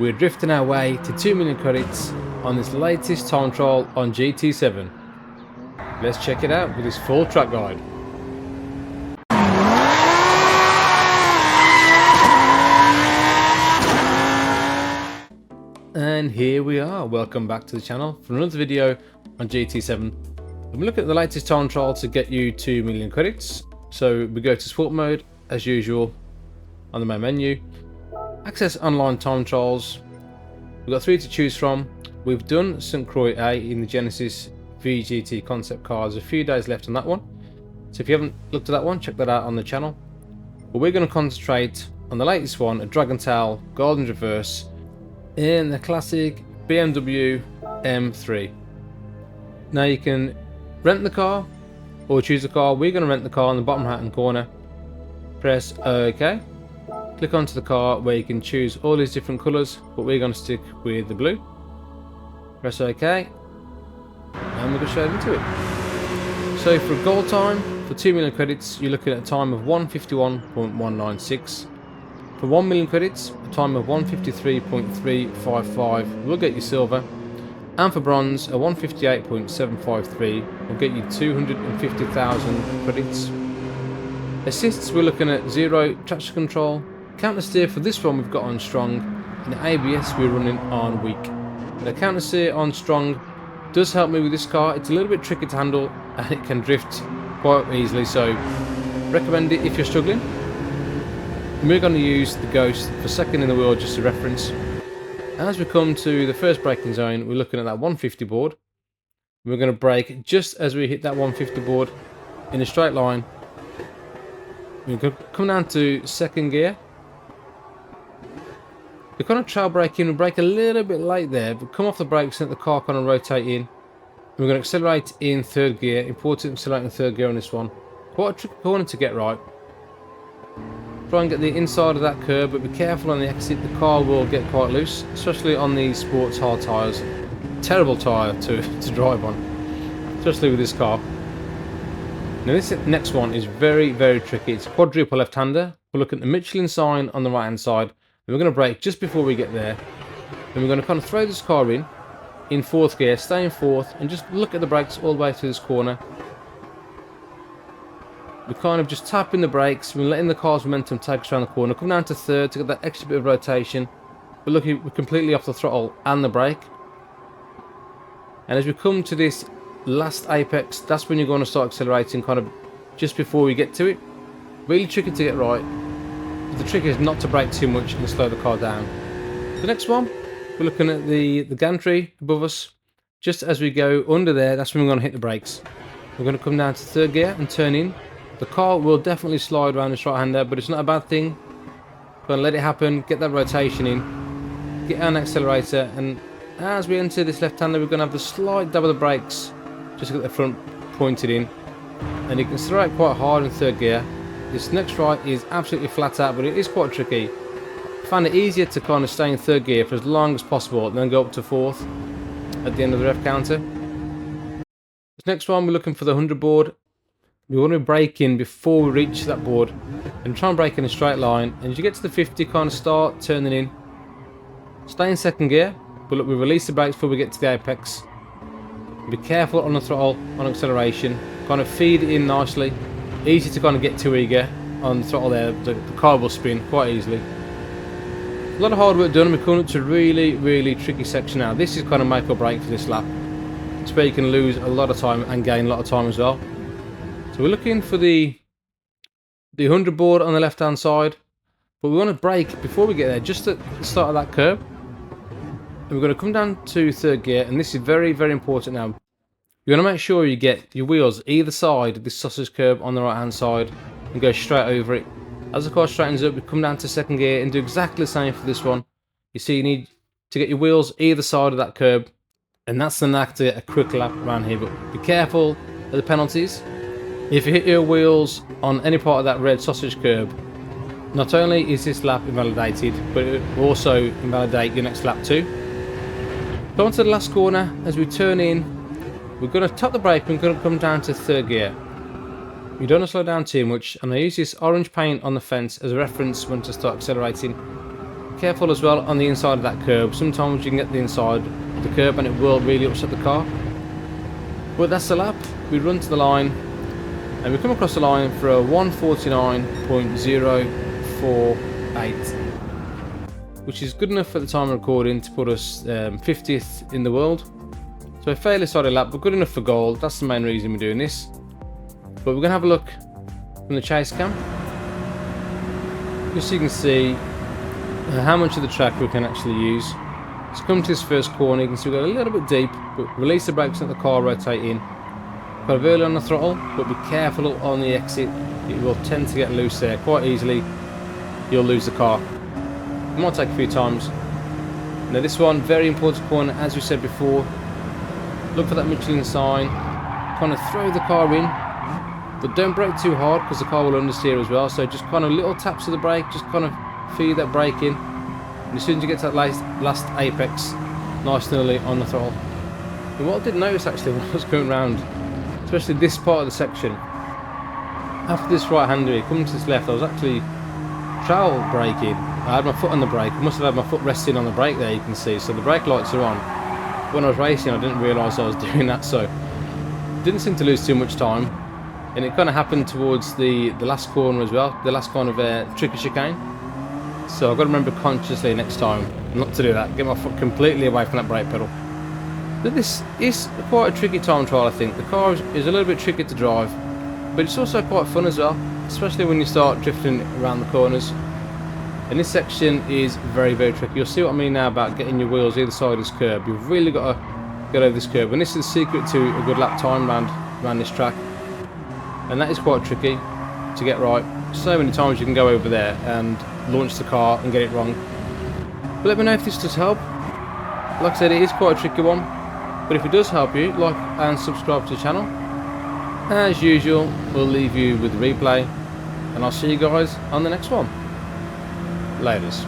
we're drifting our way to 2 million credits on this latest time trial on GT7. Let's check it out with this full track guide. And here we are, welcome back to the channel for another video on GT7. I'm looking at the latest time trial to get you 2 million credits. So we go to sport mode as usual on the main menu. Access online time trials. We've got 3 to choose from. We've done St. Croix A in the Genesis VGT concept car. There's a few days left on that one. So if you haven't looked at that one, check that out on the channel. But we're going to concentrate on the latest one, a Dragontail Golden Reverse in the classic BMW M3. Now you can rent the car or choose the car. We're going to rent the car in the bottom right hand corner. Press OK. Click onto the car where you can choose all these different colours, but we're going to stick with the blue. Press OK. And we're going to straight into it. So for a goal time, for 2 million credits, you're looking at a time of 151.196. For 1 million credits, a time of 153.355 will get you silver. And for bronze, a 158.753 will get you 250,000 credits. Assists, we're looking at 0 traction control. Counter steer for this one we've got on strong. And the ABS we're running on weak. The counter steer on strong does help me with this car. It's a little bit tricky to handle and it can drift quite easily, so recommend it if you're struggling. We're going to use the Ghost for second in the wheel just a reference. As we come to the first braking zone, we're looking at that 150 board. We're going to brake just as we hit that 150 board in a straight line. We're going to come down to second gear. We're kind of trail braking. We brake a little bit late there, but come off the brakes and let the car kind of rotate in. We're going to accelerate in third gear. Important to accelerate in third gear on this one. Quite a tricky corner to get right. Try and get the inside of that curb, but be careful on the exit. The car will get quite loose, especially on these sports hard tyres. Terrible tyre to drive on, especially with this car. Now this next one is very, very tricky. It's a quadruple left-hander. We'll look at the Michelin sign on the right-hand side. And we're going to brake just before we get there. And we're going to kind of throw this car in fourth gear, stay in fourth, and just look at the brakes all the way through this corner. We're kind of just tapping the brakes. We're letting the car's momentum take us around the corner. Come down to third to get that extra bit of rotation. But look, we're completely off the throttle and the brake. And as we come to this last apex, that's when you're going to start accelerating kind of just before we get to it. Really tricky to get right. But the trick is not to brake too much and slow the car down. The next one, we're looking at the gantry above us. Just as we go under there, that's when we're going to hit the brakes. We're going to come down to third gear and turn in. The car will definitely slide around this right-hander, but it's not a bad thing. We're going to let it happen, get that rotation in, get on the accelerator, and as we enter this left-hander, we're going to have the slight dab of the brakes, just to get the front pointed in. And you can accelerate quite hard in third gear. This next right is absolutely flat out, but it is quite tricky. I find it easier to kind of stay in third gear for as long as possible, and then go up to fourth at the end of the ref counter. This next one, we're looking for the 100 board. We want to brake in before we reach that board and try and brake in a straight line. And as you get to the 50, kind of start turning in. Stay in second gear, but look, we release the brakes before we get to the apex. Be careful on the throttle, on acceleration. Kind of feed it in nicely. Easy to kind of get too eager on the throttle there. The car will spin quite easily. A lot of hard work done, and we're coming up to a really, really tricky section now. This is kind of make or break for this lap. It's where you can lose a lot of time and gain a lot of time as well. So we're looking for the 100 board on the left hand side, but we want to brake before we get there, just at the start of that curb. And we're going to come down to third gear, and this is very, very important now. You're going to make sure you get your wheels either side of this sausage curb on the right hand side and go straight over it. As the car straightens up, we come down to second gear and do exactly the same for this one. You see, you need to get your wheels either side of that curb, and that's the knack to get a quick lap around here. But be careful of the penalties. If you hit your wheels on any part of that red sausage curb, not only is this lap invalidated, but it will also invalidate your next lap too. Go on to the last corner. As we turn in, we're going to tap the brake and we're going to come down to third gear. You don't want to slow down too much, and I use this orange paint on the fence as a reference when to start accelerating. careful as well on the inside of that curb. Sometimes you can get the inside of the curb and it will really upset the car. But that's the lap. We run to the line and we come across the line for a 1:49.048, which is good enough for the time of recording to put us 50th in the world. So a fairly solid lap, but good enough for gold. That's the main reason we're doing this. But we're going to have a look from the chase cam, just so you can see how much of the track we can actually use. So come to this first corner, you can see we go a little bit deep, but release the brakes and let the car rotate in. Quite early on the throttle, but be careful on the exit. It will tend to get loose there quite easily. You'll lose the car. It might take a few times. Now this one, very important corner, as we said before. Look for that Michelin sign. Kind of throw the car in, but don't brake too hard because the car will understeer as well. So just kind of little taps of the brake, just kind of feed that brake in. And as soon as you get to that last apex, nice and early on the throttle. And what I did notice actually when I was going around, especially this part of the section, after this right-hander coming to this left, I was actually trail braking. I had my foot on the brake. I must have had my foot resting on the brake there, you can see. So the brake lights are on. When I was racing, I didn't realise I was doing that, so didn't seem to lose too much time. And it kind of happened towards the last corner as well, the last kind of tricky chicane. So I've got to remember consciously next time not to do that. Get my foot completely away from that brake pedal. But this is quite a tricky time trial, I think. The car is a little bit tricky to drive, but it's also quite fun as well, especially when you start drifting around the corners. And this section is very, very tricky. You'll see what I mean now about getting your wheels either side of this curb. You've really got to get over this curb, and this is the secret to a good lap time around this track. And that is quite tricky to get right. So many times you can go over there and launch the car and get it wrong. But let me know if this does help. Like I said, it is quite a tricky one, but if it does help you, like and subscribe to the channel. As usual, we'll leave you with the replay, and I'll see you guys on the next one. Laters.